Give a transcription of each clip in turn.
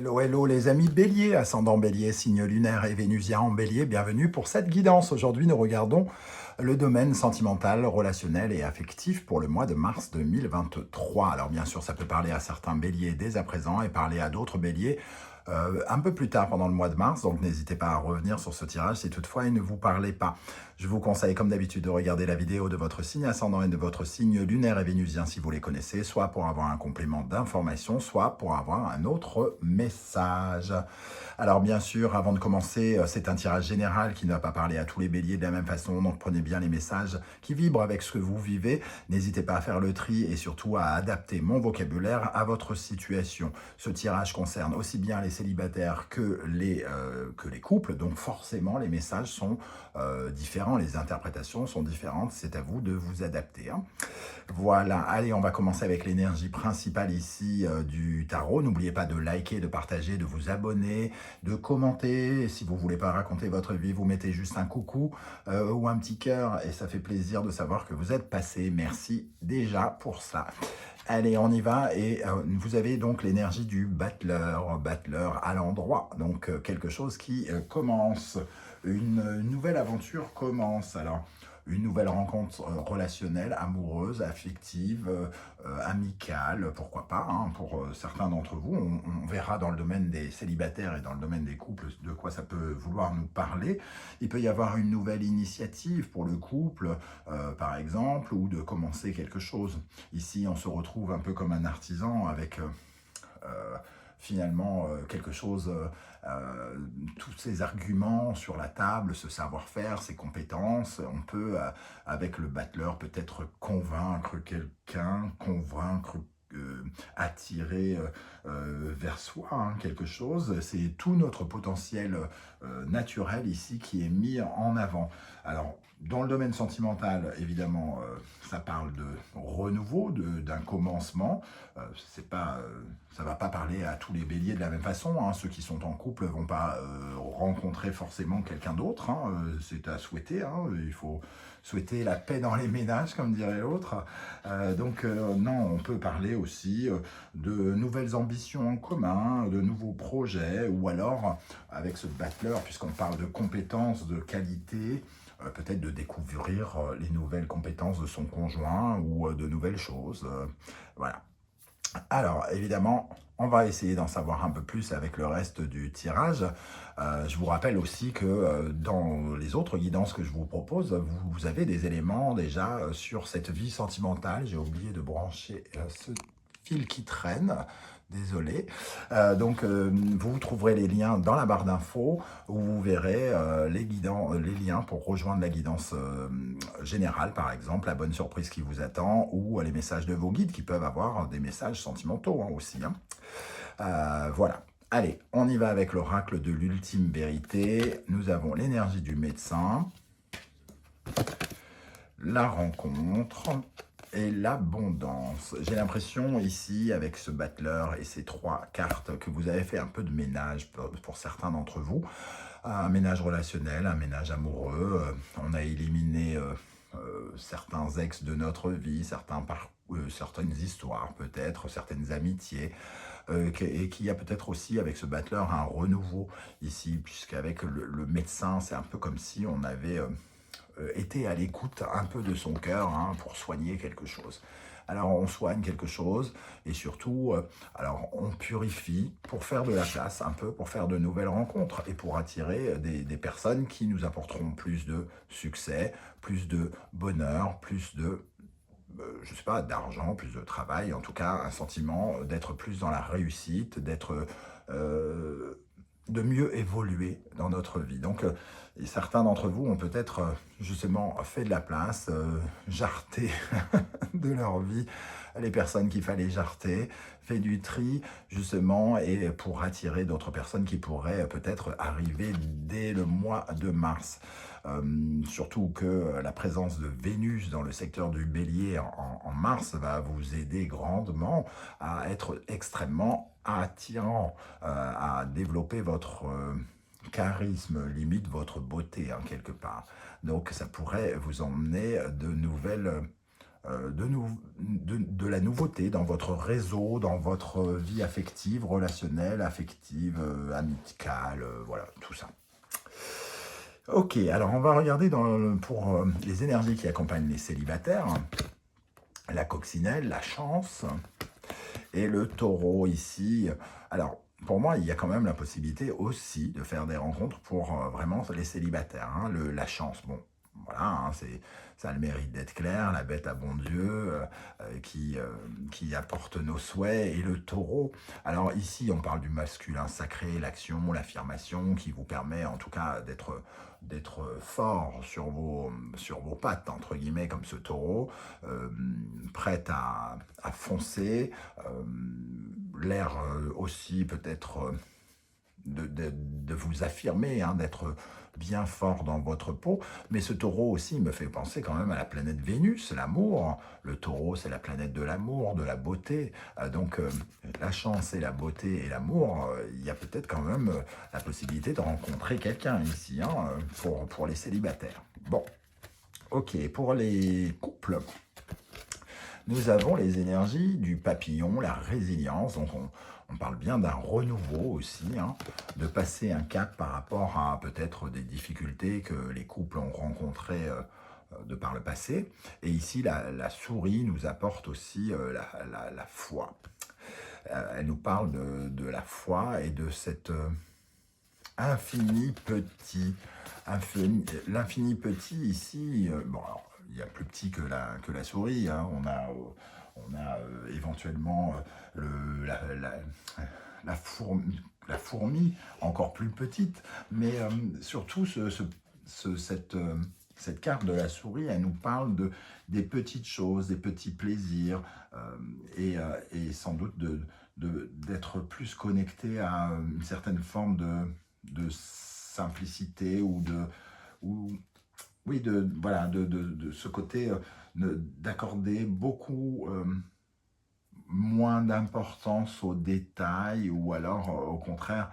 Hello, hello les amis Bélier, ascendant Bélier, signe lunaire et vénusien en Bélier, bienvenue pour cette guidance. Aujourd'hui, nous regardons le domaine sentimental, relationnel et affectif pour le mois de mars 2023. Alors bien sûr, ça peut parler à certains Béliers dès à présent et parler à d'autres Béliers un peu plus tard pendant le mois de mars, donc n'hésitez pas à revenir sur ce tirage si toutefois il ne vous parlait pas. Je vous conseille comme d'habitude de regarder la vidéo de votre signe ascendant et de votre signe lunaire et vénusien si vous les connaissez, soit pour avoir un complément d'information, soit pour avoir un autre message. Alors bien sûr, avant de commencer, c'est un tirage général qui ne va pas parler à tous les béliers de la même façon, donc prenez bien les messages qui vibrent avec ce que vous vivez. N'hésitez pas à faire le tri et surtout à adapter mon vocabulaire à votre situation. Ce tirage concerne aussi bien les célibataires que les couples, donc forcément les messages sont différents, les interprétations sont différentes, c'est à vous de vous adapter. Voilà, allez, on va commencer avec l'énergie principale ici du tarot. N'oubliez pas de liker, de partager, de vous abonner, de commenter. Si vous ne voulez pas raconter votre vie, vous mettez juste un coucou ou un petit cœur et ça fait plaisir de savoir que vous êtes passé. Merci déjà pour ça. Allez, on y va et vous avez donc l'énergie du battleur à l'endroit. Donc quelque chose qui commence, une nouvelle aventure commence. Alors, une nouvelle rencontre relationnelle, amoureuse, affective, amicale, pourquoi pas, hein, pour certains d'entre vous. On verra dans le domaine des célibataires et dans le domaine des couples de quoi ça peut vouloir nous parler. Il peut y avoir une nouvelle initiative pour le couple, par exemple, ou de commencer quelque chose. Ici, on se retrouve un peu comme un artisan avec... finalement quelque chose, tous ces arguments sur la table, ce savoir-faire, ces compétences, on peut, avec le battleur, peut-être convaincre quelqu'un, attirer vers soi quelque chose. C'est tout notre potentiel naturel ici qui est mis en avant. Alors, dans le domaine sentimental, évidemment, ça parle de renouveau, d'un commencement. Ça ne va pas parler à tous les béliers de la même façon. Hein. Ceux qui sont en couple ne vont pas rencontrer forcément quelqu'un d'autre. Hein. C'est à souhaiter. Hein. Il faut souhaiter la paix dans les ménages, comme dirait l'autre. Non, on peut parler aussi de nouvelles ambitions en commun, de nouveaux projets, ou alors, avec ce battleur, puisqu'on parle de compétences, de qualité, peut-être de découvrir les nouvelles compétences de son conjoint ou de nouvelles choses. Voilà. Alors, évidemment, on va essayer d'en savoir un peu plus avec le reste du tirage. Je vous rappelle aussi que dans les autres guidances que je vous propose, vous avez des éléments déjà sur cette vie sentimentale. J'ai oublié de brancher ce fil qui traîne. Désolé. Vous trouverez les liens dans la barre d'infos où vous verrez les liens pour rejoindre la guidance générale, par exemple, la bonne surprise qui vous attend ou les messages de vos guides qui peuvent avoir des messages sentimentaux aussi. Voilà. Allez, on y va avec l'oracle de l'ultime vérité. Nous avons l'énergie du médecin, la rencontre et l'abondance. J'ai l'impression ici, avec ce battleur et ces trois cartes, que vous avez fait un peu de ménage pour certains d'entre vous. Un ménage relationnel, un ménage amoureux. On a éliminé certains ex de notre vie, certaines histoires peut-être, certaines amitiés. Et qu'il y a peut-être aussi avec ce battleur un renouveau ici, puisqu'avec le médecin, c'est un peu comme si on avait... était à l'écoute un peu de son cœur pour soigner quelque chose. Alors on soigne quelque chose et surtout, alors on purifie pour faire de la place un peu, pour faire de nouvelles rencontres et pour attirer des personnes qui nous apporteront plus de succès, plus de bonheur, plus de, je sais pas, d'argent, plus de travail, en tout cas un sentiment d'être plus dans la réussite, d'être... de mieux évoluer dans notre vie. Donc, et certains d'entre vous ont peut-être justement fait de la place, jarté de leur vie les personnes qu'il fallait jarter, fait du tri justement et pour attirer d'autres personnes qui pourraient peut-être arriver dès le mois de mars. Surtout que la présence de Vénus dans le secteur du bélier en mars va vous aider grandement à être extrêmement attirant, à développer votre charisme, limite votre beauté quelque part. Donc ça pourrait vous emmener de nouvelles de la nouveauté dans votre réseau, dans votre vie affective, relationnelle, affective, amicale, voilà, tout ça. Ok, alors on va regarder pour les énergies qui accompagnent les célibataires, la coccinelle, la chance et le taureau ici. Alors, pour moi, il y a quand même la possibilité aussi de faire des rencontres pour vraiment les célibataires. Hein. La chance, bon, voilà, hein, ça a le mérite d'être clair, la bête à bon Dieu qui apporte nos souhaits, et le taureau. Alors ici, on parle du masculin sacré, l'action, l'affirmation, qui vous permet en tout cas d'être fort sur vos pattes, entre guillemets, comme ce taureau, prête à foncer, l'air aussi peut-être de vous affirmer, hein, d'être bien fort dans votre peau. Mais ce taureau aussi me fait penser quand même à la planète Vénus, l'amour. Le taureau, c'est la planète de l'amour, de la beauté. Donc la chance et la beauté et l'amour, il y a peut-être quand même la possibilité de rencontrer quelqu'un ici, hein, pour les célibataires. Bon, ok, pour les couples, nous avons les énergies du papillon, la résilience. Donc on parle bien d'un renouveau aussi, hein, de passer un cap par rapport à peut-être des difficultés que les couples ont rencontrées de par le passé. Et ici, la souris nous apporte aussi la foi. Elle nous parle de la foi et de cet infini petit. L'infini petit ici, bon, alors, il y a plus petit que la souris, hein. On a éventuellement la fourmi, encore plus petite, mais surtout cette carte de la souris, elle nous parle des petites choses, des petits plaisirs, et sans doute d'être plus connecté à une certaine forme de simplicité oui, voilà, de ce côté d'accorder beaucoup moins d'importance aux détails, ou alors au contraire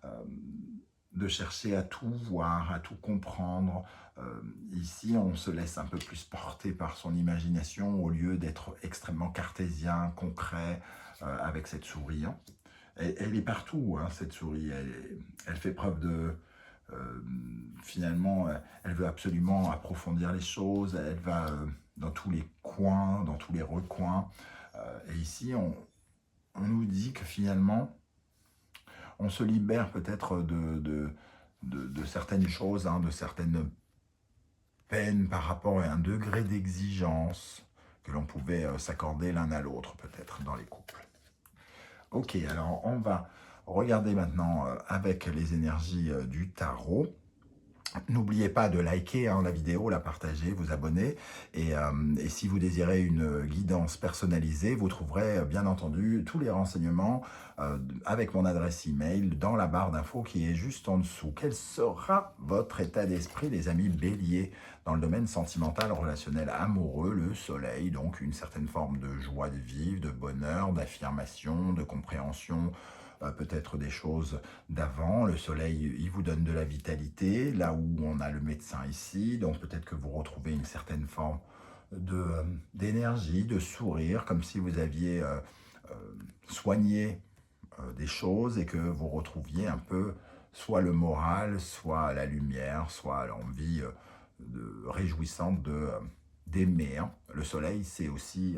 euh, de chercher à tout voir, à tout comprendre. Ici, on se laisse un peu plus porter par son imagination au lieu d'être extrêmement cartésien, concret, avec cette souris. Hein. Elle est partout, hein, cette souris. Elle fait preuve finalement, elle veut absolument approfondir les choses. Elle va dans tous les coins, dans tous les recoins. Et ici, on nous dit que finalement, on se libère peut-être de certaines choses, hein, de certaines peines par rapport à un degré d'exigence que l'on pouvait s'accorder l'un à l'autre, peut-être, dans les couples. Ok, alors on va regarder maintenant avec les énergies du tarot. N'oubliez pas de liker, hein, la vidéo, la partager, vous abonner. Et si vous désirez une guidance personnalisée, vous trouverez bien entendu tous les renseignements avec mon adresse email dans la barre d'infos qui est juste en dessous. Quel sera votre état d'esprit, les amis béliers, dans le domaine sentimental, relationnel, amoureux? Le soleil, donc une certaine forme de joie de vivre, de bonheur, d'affirmation, de compréhension, peut-être des choses d'avant. Le soleil, il vous donne de la vitalité, là où on a le médecin ici, donc peut-être que vous retrouvez une certaine forme d'énergie, de sourire, comme si vous aviez soigné des choses et que vous retrouviez un peu soit le moral, soit la lumière, soit l'envie réjouissante d'aimer. Hein. Le soleil, c'est aussi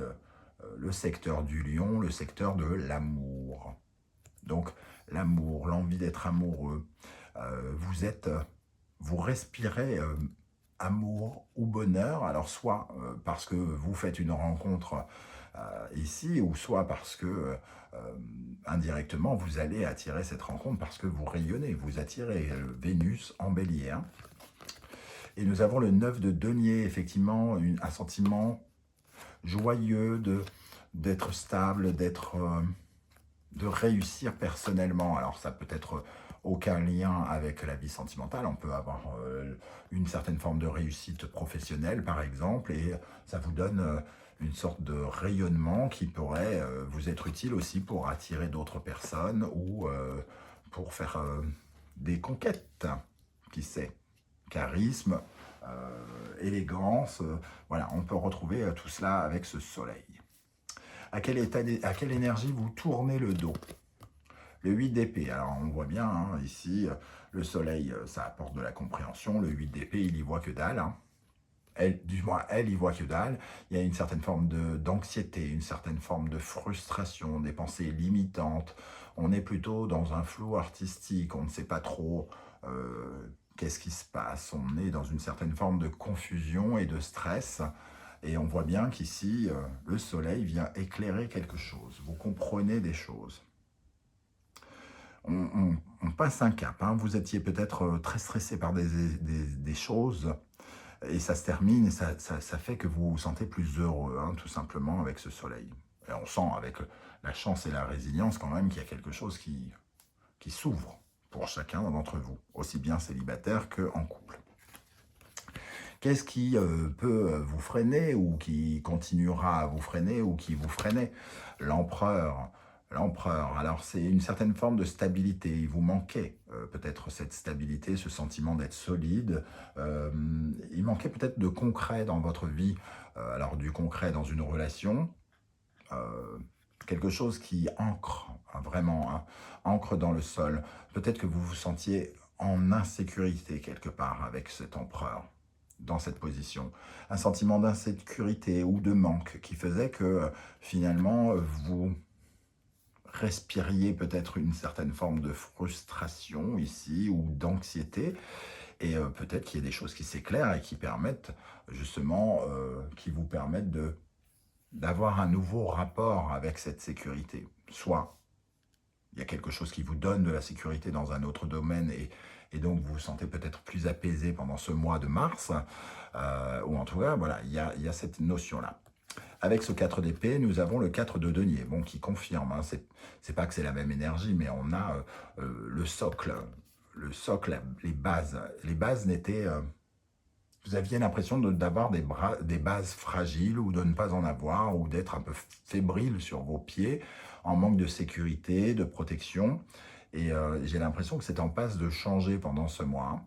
le secteur du lion, le secteur de l'amour. Donc, l'amour, l'envie d'être amoureux, vous respirez amour ou bonheur, alors soit parce que vous faites une rencontre ici, ou soit parce que indirectement vous allez attirer cette rencontre parce que vous rayonnez, vous attirez Vénus en bélier. Hein. Et nous avons le 9 de denier, effectivement, un sentiment joyeux d'être stable, de réussir personnellement. Alors ça peut être aucun lien avec la vie sentimentale, on peut avoir une certaine forme de réussite professionnelle par exemple, et ça vous donne une sorte de rayonnement qui pourrait vous être utile aussi pour attirer d'autres personnes ou pour faire des conquêtes, qui sait. Charisme, élégance. Voilà, on peut retrouver tout cela avec ce soleil. À quelle énergie vous tournez le dos? Le 8 d'épée, alors on voit bien hein, ici, le soleil, ça apporte de la compréhension. Le 8 d'épée, il y voit que dalle. Hein. Du moins, elle y voit que dalle. Il y a une certaine forme d'anxiété, une certaine forme de frustration, des pensées limitantes. On est plutôt dans un flou artistique, on ne sait pas trop qu'est-ce qui se passe. On est dans une certaine forme de confusion et de stress. Et on voit bien qu'ici, le soleil vient éclairer quelque chose. Vous comprenez des choses. On passe un cap. Hein. Vous étiez peut-être très stressé par des choses et ça se termine et ça fait que vous vous sentez plus heureux, hein, tout simplement, avec ce soleil. Et on sent avec la chance et la résilience quand même qu'il y a quelque chose qui s'ouvre pour chacun d'entre vous, aussi bien célibataire qu'en couple. Qu'est-ce qui peut vous freiner ou qui continuera à vous freiner ou qui vous freinait? L'empereur. L'empereur, alors c'est une certaine forme de stabilité, il vous manquait peut-être cette stabilité, ce sentiment d'être solide, il manquait peut-être de concret dans votre vie, alors du concret dans une relation, quelque chose qui ancre, hein, vraiment, hein, ancre dans le sol. Peut-être que vous vous sentiez en insécurité quelque part avec cet empereur, dans cette position. Un sentiment d'insécurité ou de manque qui faisait que finalement vous respiriez peut-être une certaine forme de frustration ici ou d'anxiété et peut-être qu'il y a des choses qui s'éclairent et qui permettent justement, qui vous permettent d'avoir un nouveau rapport avec cette sécurité. Soit il y a quelque chose qui vous donne de la sécurité dans un autre domaine et donc vous vous sentez peut-être plus apaisé pendant ce mois de mars, ou en tout cas, voilà, il y a cette notion-là. Avec ce 4 d'épée, nous avons le 4 de denier, bon, qui confirme, hein, c'est pas que c'est la même énergie, mais on a le socle, les bases. Les bases n'étaient... vous aviez l'impression d'avoir des bases fragiles ou de ne pas en avoir, ou d'être un peu fébrile sur vos pieds, en manque de sécurité, de protection. Et j'ai l'impression que c'est en passe de changer pendant ce mois.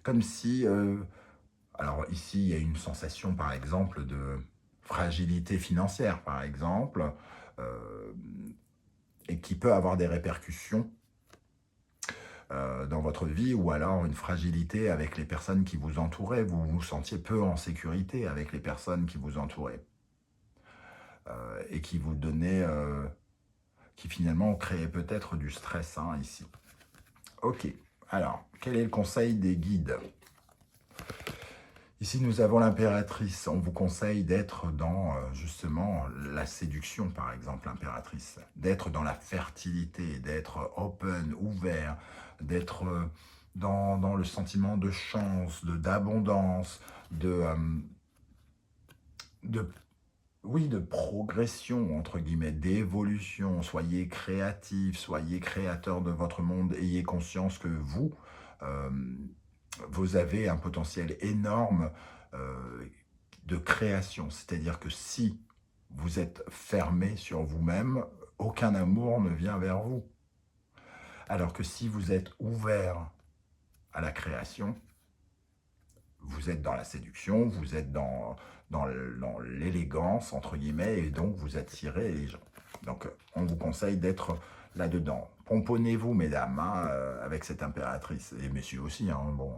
Comme si... alors ici, il y a une sensation, par exemple, de fragilité financière, par exemple, et qui peut avoir des répercussions dans votre vie, ou alors une fragilité avec les personnes qui vous entouraient. Vous vous sentiez peu en sécurité avec les personnes qui vous entouraient, et qui vous donnaient, qui finalement créaient peut-être du stress, hein, ici. Ok, alors, quel est le conseil des guides ? Ici, nous avons l'impératrice. On vous conseille d'être dans, justement, la séduction, par exemple, l'impératrice. D'être dans la fertilité, d'être open, ouvert, d'être dans le sentiment de chance, d'abondance, oui, de progression, entre guillemets, d'évolution. Soyez créatifs, soyez créateurs de votre monde. Ayez conscience que vous avez un potentiel énorme de création. C'est-à-dire que si vous êtes fermé sur vous-même, aucun amour ne vient vers vous. Alors que si vous êtes ouvert à la création, vous êtes dans la séduction, vous êtes dans l'élégance, entre guillemets, et donc vous attirez les gens. Donc on vous conseille d'être là-dedans. Pomponnez-vous, mesdames, hein, avec cette impératrice, et messieurs aussi, hein, bon,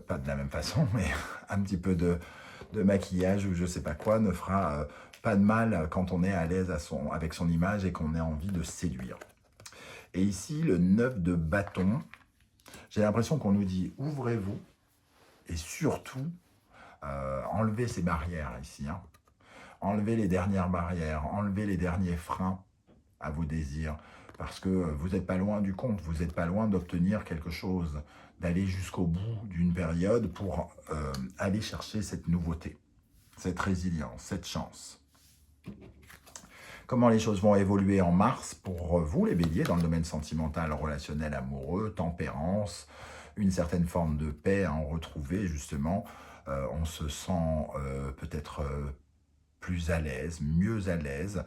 pas de la même façon, mais un petit peu de maquillage ou je sais pas quoi ne fera pas de mal quand on est à l'aise avec son image et qu'on a envie de séduire. Et ici, le 9 de bâton, j'ai l'impression qu'on nous dit « ouvrez-vous » et surtout, enlevez ces barrières ici, hein. Enlevez les dernières barrières, enlevez les derniers freins à vos désirs, parce que vous n'êtes pas loin du compte, vous n'êtes pas loin d'obtenir quelque chose, d'aller jusqu'au bout d'une période pour aller chercher cette nouveauté, cette résilience, cette chance. Comment les choses vont évoluer en mars pour vous, les béliers, dans le domaine sentimental, relationnel, amoureux, tempérance, une certaine forme de paix à en retrouver, justement. On se sent peut-être plus à l'aise, mieux à l'aise.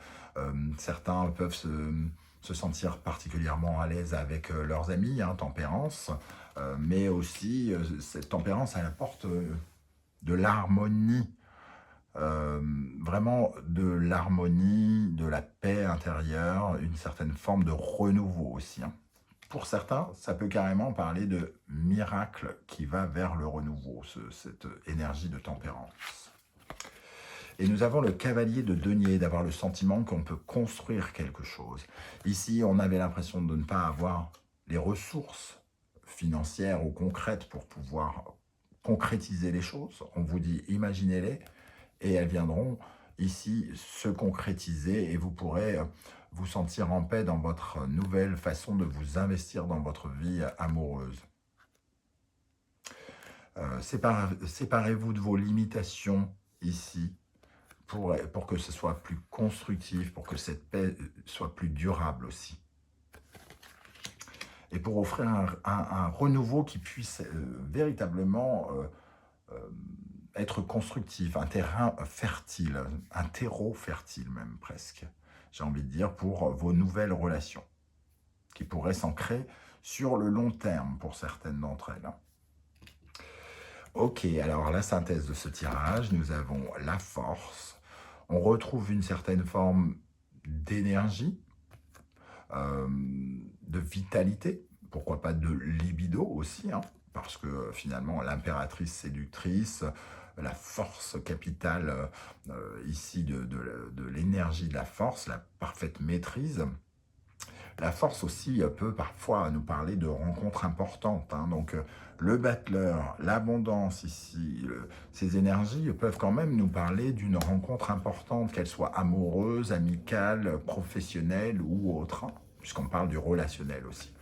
Certains peuvent se sentir particulièrement à l'aise avec leurs amis, hein, tempérance, mais aussi cette tempérance, elle apporte de l'harmonie, vraiment de l'harmonie, de la paix intérieure, une certaine forme de renouveau aussi, hein. Pour certains, ça peut carrément parler de miracle qui va vers le renouveau, cette énergie de tempérance. Et nous avons le cavalier de denier, d'avoir le sentiment qu'on peut construire quelque chose. Ici, on avait l'impression de ne pas avoir les ressources financières ou concrètes pour pouvoir concrétiser les choses. On vous dit, imaginez-les, et elles viendront ici se concrétiser, et vous pourrez vous sentir en paix dans votre nouvelle façon de vous investir dans votre vie amoureuse. Séparez-vous de vos limitations ici, pour que ce soit plus constructif, pour que cette paix soit plus durable aussi. Et pour offrir un renouveau qui puisse véritablement être constructif, un terrain fertile, un terreau fertile même presque, j'ai envie de dire, pour vos nouvelles relations, qui pourraient s'ancrer sur le long terme pour certaines d'entre elles. Ok, alors la synthèse de ce tirage, nous avons la force. On retrouve une certaine forme d'énergie, de vitalité, pourquoi pas de libido aussi, hein, parce que finalement l'impératrice séductrice, la force capitale ici de l'énergie de la force, la parfaite maîtrise. La force aussi peut parfois nous parler de rencontres importantes, hein, donc le battleur, l'abondance ici, ces énergies peuvent quand même nous parler d'une rencontre importante, qu'elle soit amoureuse, amicale, professionnelle ou autre, hein, puisqu'on parle du relationnel aussi.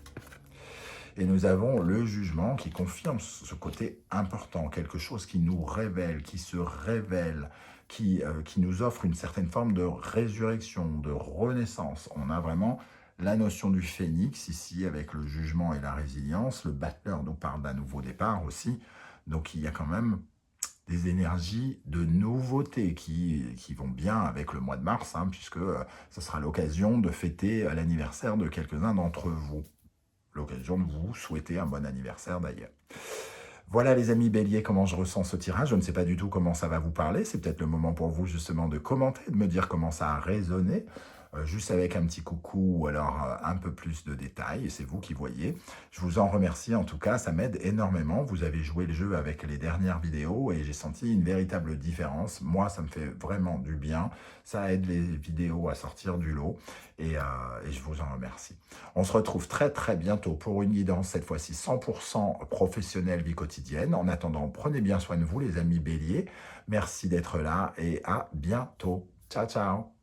Et nous avons le jugement qui confirme ce côté important, quelque chose qui nous révèle, qui se révèle, qui nous offre une certaine forme de résurrection, de renaissance. On a vraiment la notion du phénix ici avec le jugement et la résilience. Le battleur nous parle d'un nouveau départ aussi. Donc il y a quand même des énergies de nouveauté qui vont bien avec le mois de mars, hein, puisque ce sera l'occasion de fêter l'anniversaire de quelques-uns d'entre vous. L'occasion de vous souhaiter un bon anniversaire d'ailleurs. Voilà les amis Bélier, comment je ressens ce tirage. Je ne sais pas du tout comment ça va vous parler. C'est peut-être le moment pour vous justement de commenter, de me dire comment ça a résonné. Juste avec un petit coucou ou alors un peu plus de détails, et c'est vous qui voyez. Je vous en remercie en tout cas, ça m'aide énormément. Vous avez joué le jeu avec les dernières vidéos et j'ai senti une véritable différence. Moi, ça me fait vraiment du bien. Ça aide les vidéos à sortir du lot et je vous en remercie. On se retrouve très très bientôt pour une guidance, cette fois-ci 100% professionnelle vie quotidienne. En attendant, prenez bien soin de vous les amis Bélier. Merci d'être là et à bientôt. Ciao, ciao.